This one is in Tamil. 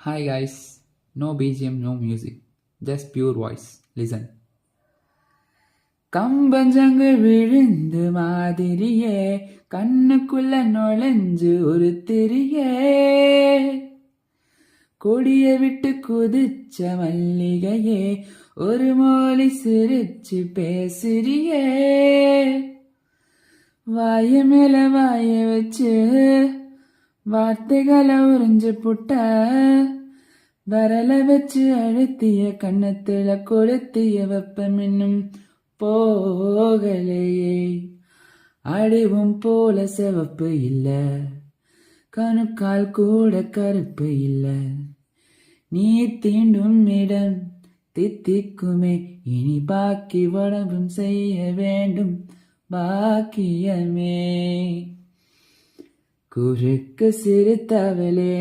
Hi guys, no BGM, no music, just pure voice. Listen. கம்பஞ்சங்கு விழுந்து மாதிரியே கண்ணுக்குள்ள நுழைஞ்சு ஒரு திரியே கொடிய விட்டு குதிச்ச மல்லிகையே ஒரு மொழி சிரிச்சு பேசுறியே வாய மேல வாய வச்சு வார்த்தைகளை உறிஞ்சு புட்ட வரல வச்சு அழுத்திய கண்ணத்துல கொளுத்திய வெப்பம் இன்னும் போகலையே அடிவும் போல சிவப்பு இல்ல கணுக்கால் கூட கருப்பு இல்ல நீ தீண்டும் இடம் தித்திக்குமே இனி பாக்கி உடம்பும் செய்ய வேண்டும் பாக்கியமே குறுக்கு சிறுத்தவளே